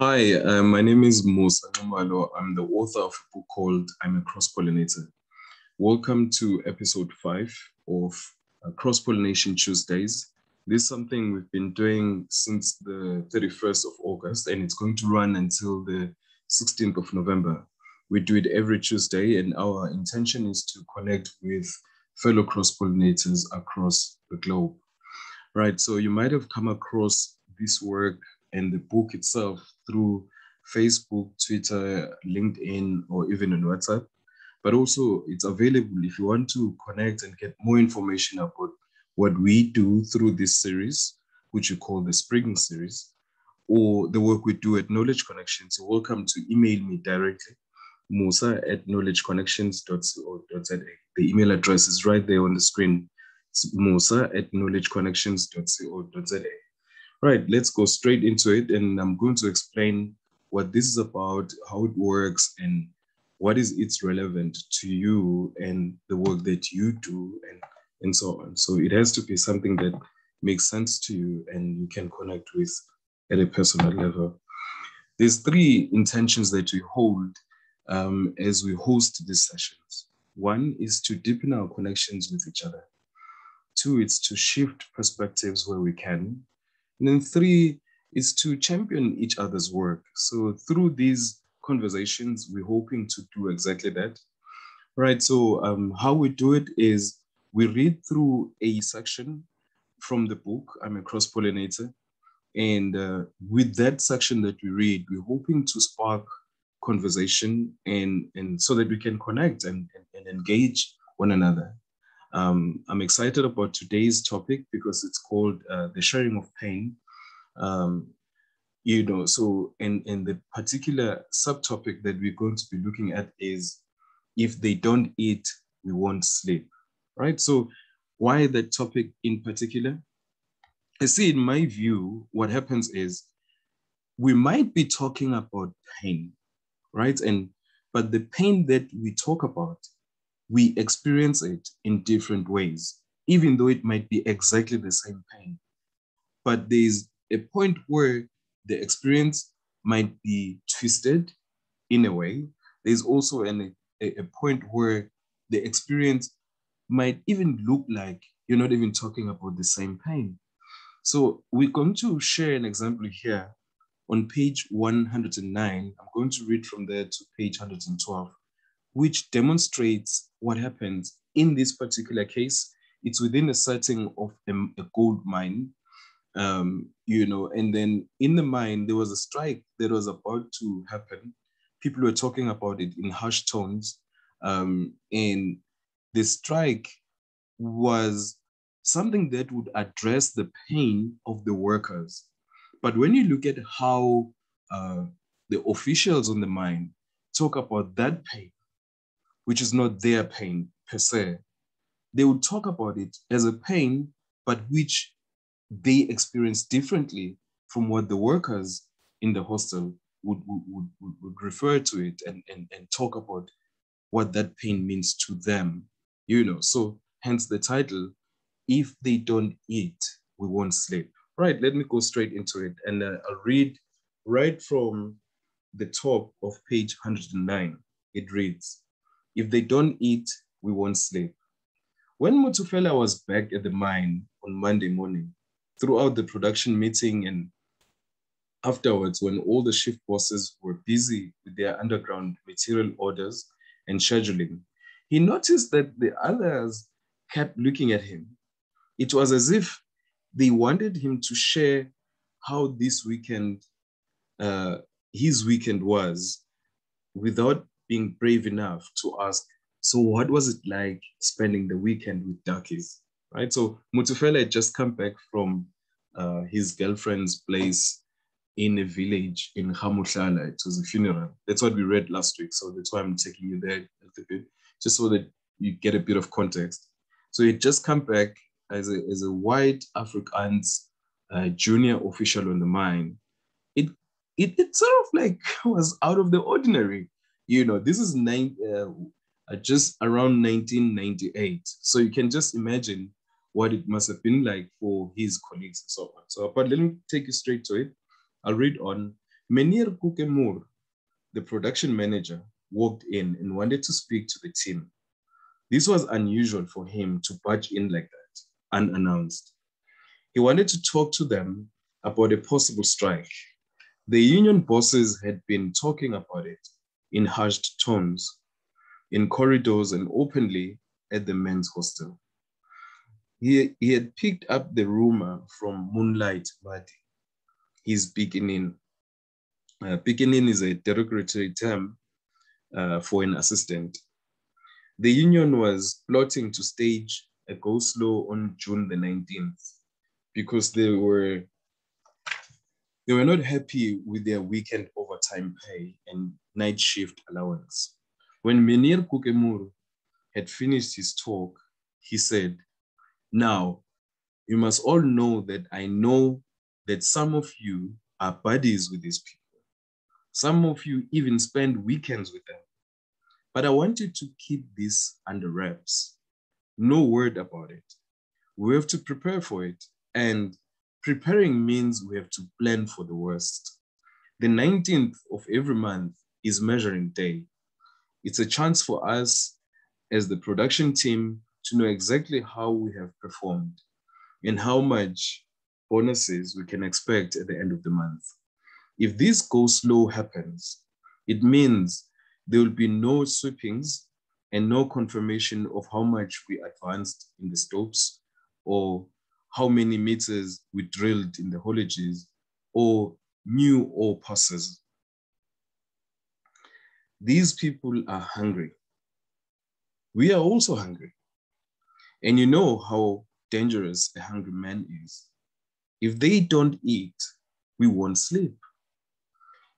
Hi, my name is Musa Nxumalo. I'm the author of a book called I'm a Cross-Pollinator. Welcome to episode 5 of Cross-Pollination Tuesdays. This is something we've been doing since the 31st of August, and it's going to run until the 16th of November. We do it every Tuesday, and our intention is to connect with fellow cross-pollinators across the globe. Right, so you might have come across this work and the book itself through Facebook, Twitter, LinkedIn, or even on WhatsApp. But also, it's available if you want to connect and get more information about what we do through this series, which we call the Spring series, or the work we do at Knowledge Connections. You're welcome to email me directly, musa@knowledgeconnections.co.za. The email address is right there on the screen. It's musa@knowledgeconnections.co.za. Right, let's go straight into it, and I'm going to explain what this is about, how it works, and what is its relevant to you and the work that you do, and so on. So it has to be something that makes sense to you and you can connect with at a personal level. There's 3 intentions that we hold as we host these sessions. 1 is to deepen our connections with each other. 2, it's to shift perspectives where we can. And then 3 is to champion each other's work. So through these conversations, we're hoping to do exactly that. Right, so how we do it is we read through a section from the book, I'm a Cross-Pollinator. And with that section that we read, we're hoping to spark conversation and so that we can connect and engage one another. I'm excited about today's topic because it's called the sharing of pain. So in the particular subtopic that we're going to be looking at is if they don't eat, we won't sleep, right? So why that topic in particular? I see in my view, what happens is we might be talking about pain, right? But the pain that we talk about, we experience it in different ways, even though it might be exactly the same pain. But there's a point where the experience might be twisted in a way. There's also a point where the experience might even look like you're not even talking about the same pain. So we're going to share an example here on page 109. I'm going to read from there to page 112, which demonstrates what happens in this particular case. It's within a setting of a gold mine, and then in the mine, there was a strike that was about to happen. People were talking about it in hushed tones. And the strike was something that would address the pain of the workers. But when you look at how the officials on the mine talk about that pain, which is not their pain per se, they would talk about it as a pain, but which they experience differently from what the workers in the hostel would refer to it and talk about what that pain means to them. So hence the title, if they don't eat, we won't sleep. Right, let me go straight into it. And I'll read right from the top of page 109. It reads, if they don't eat, we won't sleep. When Mutufela was back at the mine on Monday morning, throughout the production meeting and afterwards, when all the shift bosses were busy with their underground material orders and scheduling, he noticed that the others kept looking at him. It was as if they wanted him to share how this weekend, his weekend was, without being brave enough to ask, so what was it like spending the weekend with Darkies, right? So Mutufela had just come back from his girlfriend's place in a village in Hamuhlala. It was a funeral. That's what we read last week. So that's why I'm taking you there a little bit, just so that you get a bit of context. So he just come back as a white Afrikaans junior official on the mine. It sort of like was out of the ordinary. This is just around 1998. So you can just imagine what it must have been like for his colleagues and so on. So, but let me take you straight to it. I'll read on. Menir Kukemur, the production manager, walked in and wanted to speak to the team. This was unusual for him to barge in like that, unannounced. He wanted to talk to them about a possible strike. The union bosses had been talking about it in hushed tones, in corridors and openly at the men's hostel. He had picked up the rumor from Moonlight Madi, his beginning. Beginning is a derogatory term for an assistant. The union was plotting to stage a go-slow on June the 19th because they were not happy with their weekend overtime pay and night shift allowance. When Menir Kukemuru had finished his talk, he said, "Now, you must all know that I know that some of you are buddies with these people. Some of you even spend weekends with them. But I want you to keep this under wraps. No word about it. We have to prepare for it. And preparing means we have to plan for the worst. The 19th of every month is measuring day. It's a chance for us as the production team to know exactly how we have performed and how much bonuses we can expect at the end of the month. If this go-slow happens, it means there will be no sweepings and no confirmation of how much we advanced in the stopes or how many meters we drilled in the haulages or new ore passes. These people are hungry. We are also hungry. And you know how dangerous a hungry man is. If they don't eat, we won't sleep.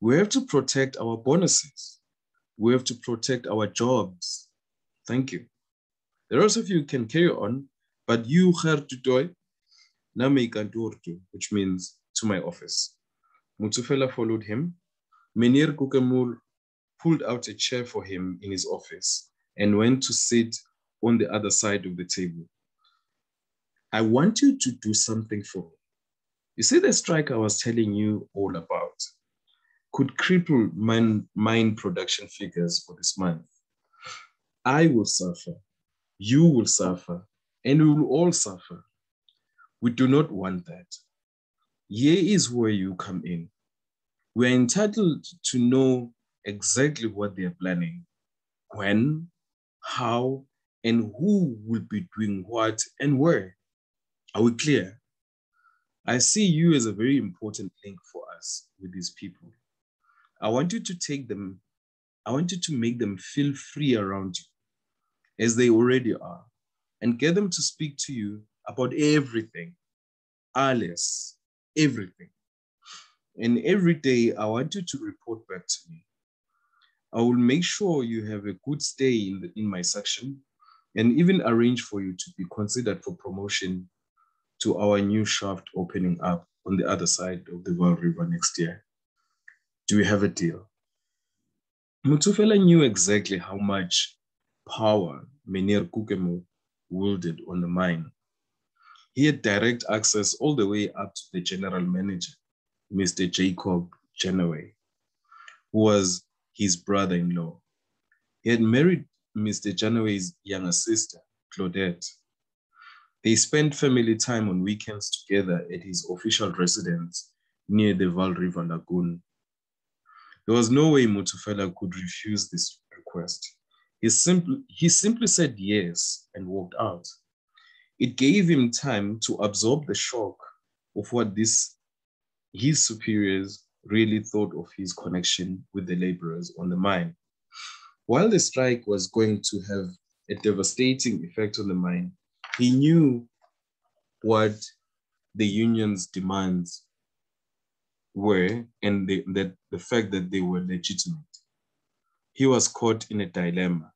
We have to protect our bonuses. We have to protect our jobs. Thank you. The rest of you can carry on, but you have to do which means to my office. Mutufela followed him. Menir Kukemur pulled out a chair for him in his office and went to sit on the other side of the table. I want you to do something for me. You see the strike I was telling you all about could cripple mine production figures for this month. I will suffer, you will suffer, and we will all suffer. We do not want that. Here is where you come in. We're entitled to know exactly what they're planning, when, how, and who will be doing what and where. Are we clear? I see you as a very important link for us with these people. I want you to make them feel free around you, as they already are, and get them to speak to you about everything, alles, everything. And every day, I want you to report back to me. I will make sure you have a good stay in my section and even arrange for you to be considered for promotion to our new shaft opening up on the other side of the Vaal River next year. Do we have a deal? Mutufela knew exactly how much power Menir Kukemu wielded on the mine. He had direct access all the way up to the general manager, Mr. Jacob Janaway, who was his brother-in-law. He had married Mr. Janaway's younger sister, Claudette. They spent family time on weekends together at his official residence near the Vaal River Lagoon. There was no way Mutufela could refuse this request. He simply said yes and walked out. It gave him time to absorb the shock of what his superiors really thought of his connection with the laborers on the mine. While the strike was going to have a devastating effect on the mine, he knew what the union's demands were and the fact that they were legitimate. He was caught in a dilemma.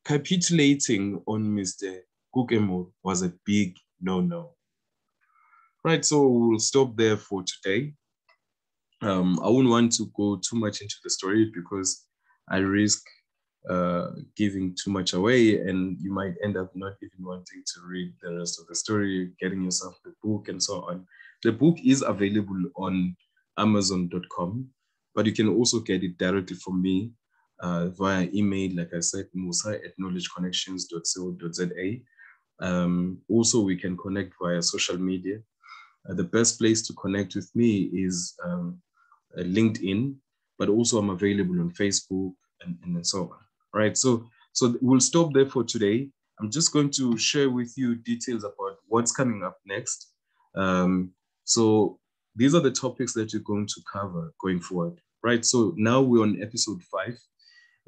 Capitulating on Mr. Kukemo was a big no-no. Right, so we'll stop there for today. I wouldn't want to go too much into the story because I risk giving too much away and you might end up not even wanting to read the rest of the story, getting yourself the book and so on. The book is available on amazon.com, but you can also get it directly from me via email, like I said, musa@knowledgeconnections.co.za. Also, we can connect via social media. The best place to connect with me is LinkedIn, but also I'm available on Facebook and so on. Right. So we'll stop there for today. I'm just going to share with you details about what's coming up next. So these are the topics that you're going to cover going forward. Right. So now we're on episode 5.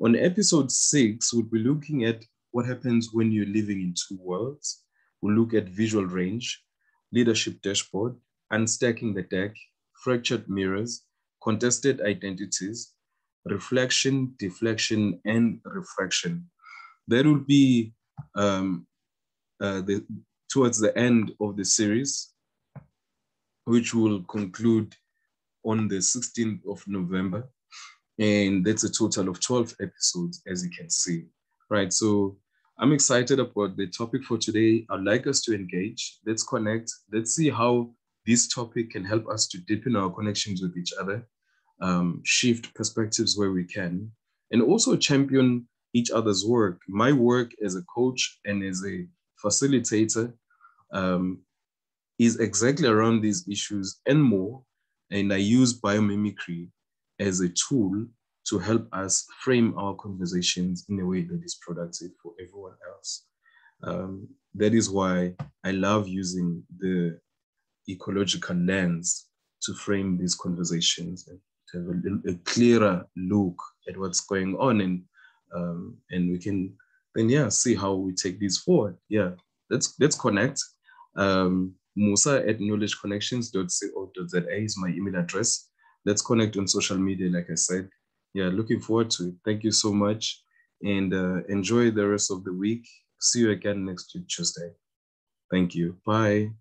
On episode 6, we'll be looking at what happens when you're living in two worlds. We'll look at visual range, leadership dashboard, unstacking the deck, fractured mirrors, contested identities, reflection, deflection, and refraction. That will be towards the end of the series, which will conclude on the 16th of November. And that's a total of 12 episodes, as you can see, right? So I'm excited about the topic for today. I'd like us to engage. Let's connect. Let's see how this topic can help us to deepen our connections with each other, shift perspectives where we can, and also champion each other's work. My work as a coach and as a facilitator is exactly around these issues and more. And I use biomimicry as a tool to help us frame our conversations in a way that is productive for everyone else. That is why I love using the ecological lens to frame these conversations and to have a clearer look at what's going on, and we can then see how we take these forward. Let's connect. Musa@knowledgeconnections.co.za is my email address. Let's connect on social media, like I said. Looking forward to it. Thank you so much, and enjoy the rest of the week. See you again next Tuesday. Thank you. Bye.